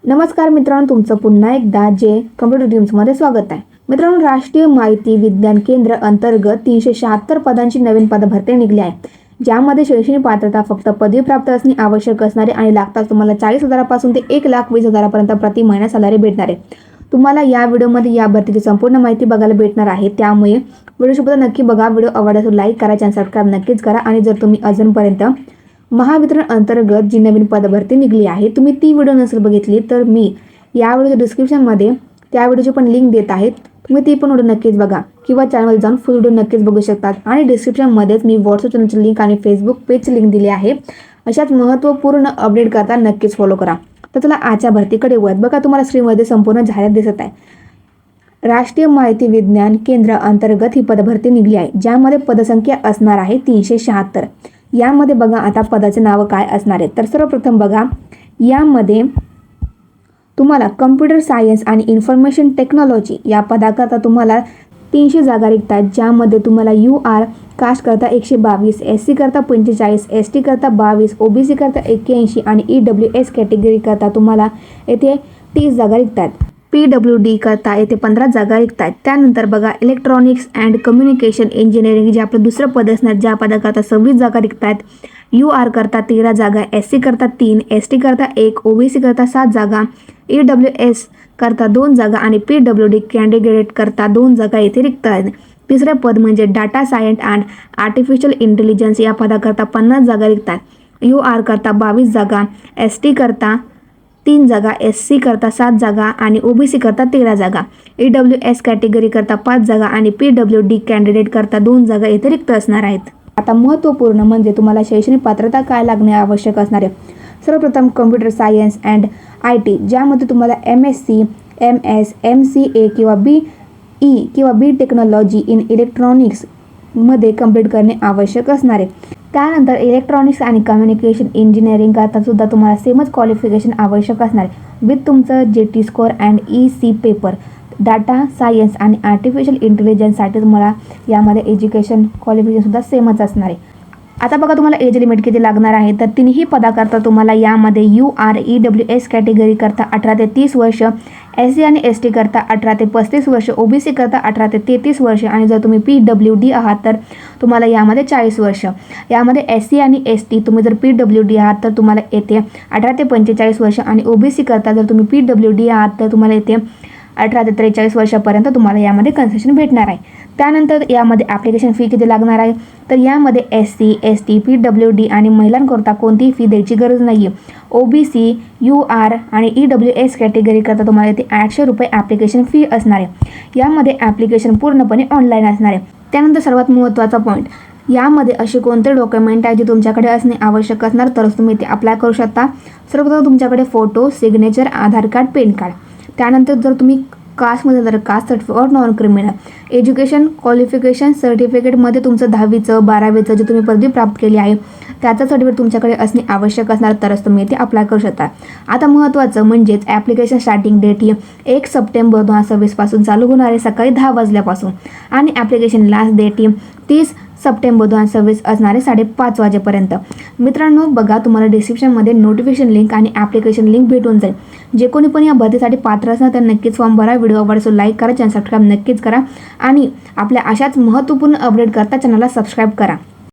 नमस्कार मित्रांनो, तुमचं पुन्हा एकदा जे कम्प्युटर ड्रीम्समध्ये स्वागत आहे. मित्रांनो, राष्ट्रीय माहिती विज्ञान केंद्र अंतर्गत 376 पदांची नवीन पदभरती निघली आहे, ज्यामध्ये शैक्षणिक पात्रता फक्त पदवी प्राप्त असणे आवश्यक असणारे आणि लागताच तुम्हाला 40,000 पासून ते 1,20,000 पर्यंत प्रति महिना सॅलरी भेटणार आहे. तुम्हाला या व्हिडिओमध्ये या भरतीची संपूर्ण माहिती बघायला भेटणार आहे, त्यामुळे व्हिडिओ सुद्धा नक्की बघा. व्हिडिओ आवडल्यास लाईक करा, चॅनल सबस्क्राईब नक्कीच करा. आणि जर तुम्ही अजूनपर्यंत महावितरण अंतर्गत जी नवीन पदभरती निघली आहे तुम्ही ती व्हिडिओ नसेल बघितली तर मी या व्हिडिओच्या डिस्क्रिप्शनमध्ये त्या व्हिडिओची पण लिंक देत आहे, तुम्ही ती पण व्हिडिओ नक्कीच बघा किंवा चॅनलवर जाऊन फुल व्हिडिओ नक्कीच बघू शकतात. आणि डिस्क्रिप्शनमध्येच मी व्हॉट्सअप चॅनलची लिंक आणि फेसबुक पेजची लिंक दिली आहे. अशाच महत्त्वपूर्ण अपडेट करता नक्कीच फॉलो करा. तर चला आजच्या भरतीकडे वळूयात. बघा, तुम्हाला स्क्रीनमध्ये संपूर्ण जाहिरात दिसत आहे. राष्ट्रीय माहिती विज्ञान केंद्र अंतर्गत ही पदभरती निघली आहे, ज्यामध्ये पदसंख्या असणार आहे 376. यामध्ये बघा आता पदाचे नाव काय असणार आहे. तर सर्वप्रथम बघा, यामध्ये तुम्हाला कम्प्युटर सायन्स आणि इन्फॉर्मेशन टेक्नॉलॉजी या पदाकरता तुम्हाला 300 जागा रिक्त आहेत, ज्यामध्ये तुम्हाला UR कास्ट करता 122, SC करता 45, ST करता 22, OBC करता 81 आणि EWS कॅटेगरी करता तुम्हाला येथे 30 जागा रिक्त आहेत. PWD करता येथे 15 जागा रिक्त आहेत. त्यानंतर बघा, इलेक्ट्रॉनिक्स अँड कम्युनिकेशन इंजिनिअरिंग जे आपलं दुसरं पद असणार, ज्या पदाकरता 26 जागा रिक्त आहेत. UR करता 13 जागा, SC करता 3, ST करता 1, OBC करता 7 जागा, EWS करता 2 जागा आणि PWD कॅन्डिडेट करता 2 जागा येथे रिक्त आहेत. तिसरे पद म्हणजे data science and artificial intelligence या पदाकरता 50 जागा रिक्त आहेत. UR करता 22 जागा, ST करता 3 जागा, SC करता 7 जागा आणि OBC करता 13 जागा, EWS कॅटेगरी करता 5 जागा आणि PWD कॅन्डिडेट करता 2 जागा येथे रिक्त असणार आहेत. आता महत्त्वपूर्ण म्हणजे तुम्हाला शैक्षणिक पात्रता काय लागणे आवश्यक असणार आहे. सर्वप्रथम कम्प्युटर सायन्स अँड IT, ज्यामध्ये तुम्हाला MSc, MS, MCA किंवा BE किंवा B टेक्नॉलॉजी इन इलेक्ट्रॉनिक्स मध्ये कंप्लीट करणे आवश्यक असणार आहे. त्यानंतर इलेक्ट्रॉनिक्स आणि कम्युनिकेशन इंजिनिअरिंग करता सुद्धा तुम्हाला सेमच क्वालिफिकेशन आवश्यक असणार आहे, विथ तुमचं JT score and EC paper. Data science आणि आर्टिफिशियल इंटेलिजन्ससाठी तुम्हाला यामध्ये एज्युकेशन क्वालिफिकेशन सुद्धा सेमच असणार आहे. आता बघा, तुम्हाला एज लिमिट किती लागणार आहे. तर तिन्ही पदाकरता तुम्हाला यामध्ये UR EWS कॅटेगरी करता 18 ते 30 वर्ष, SC आणि ST करता 18 ते 35 वर्ष, OBC करता 18 ते 33 वर्ष आणि जर तुम्ही PWD आहात तर तुम्हाला यामध्ये 40 वर्ष. यामध्ये SC आणि ST तुम्ही जर PWD आहात तर तुम्हाला येथे 18 ते 45 वर्ष आणि OBC करता जर तुम्ही PWD आहात तर तुम्हाला येथे 18 ते 43 वर्षापर्यंत तुम्हाला यामध्ये कन्सेशन भेटणार आहे. त्यानंतर यामध्ये ॲप्लिकेशन फी किती लागणार आहे. तर यामध्ये SC, ST, PWD आणि महिलांकरता कोणतीही फी द्यायची गरज नाही आहे. OBC, UR आणि EWS कॅटेगरी करता तुम्हाला इथे 800 रुपये ॲप्लिकेशन फी असणार आहे. यामध्ये ॲप्लिकेशन पूर्णपणे ऑनलाईन असणार आहे. त्यानंतर सर्वात महत्त्वाचा पॉईंट, यामध्ये असे कोणते डॉक्युमेंट आहे जे तुमच्याकडे असणे आवश्यक असणार तरच तुम्ही ते अप्लाय करू शकता. सर्वप्रथम तुमच्याकडे photo, signature, Aadhaar card, PAN card. त्यानंतर जर तुम्ही कास्टमध्ये जर caste certificate non criminal, education qualification सर्टिफिकेटमध्ये तुमचं 10वीचं 12वीचं जे तुम्ही पदवी प्राप्त केली आहे त्याचं सर्टिफिकेट तुमच्याकडे असणे आवश्यक असणार तरच तुम्ही ते अप्लाय करू शकता. आता महत्त्वाचं म्हणजेच ॲप्लिकेशन स्टार्टिंग डेट ही 1 सप्टेंबर 2026 पासून चालू होणार आहे सकाळी 10 वाजल्यापासून आणि ॲप्लिकेशन लास्ट डेट ही 30 सप्टेंबर 2026 असणारे 5:30 वाजेपर्यंत. मित्रांनो बघा, तुम्हाला डिस्क्रिप्शनमध्ये नोटिफिकेशन लिंक आणि ॲप्लिकेशन लिंक भेटून जाईल. जे कोणी पण या भरतीसाठी पात्र असणार तर नक्कीच फॉर्म भरा. व्हिडिओ आवडल्यास लाईक करा, चॅनल सबस्क्राईब नक्कीच करा आणि आपल्या अशाच महत्त्वपूर्ण अपडेट करता चॅनलला सबस्क्राईब करा.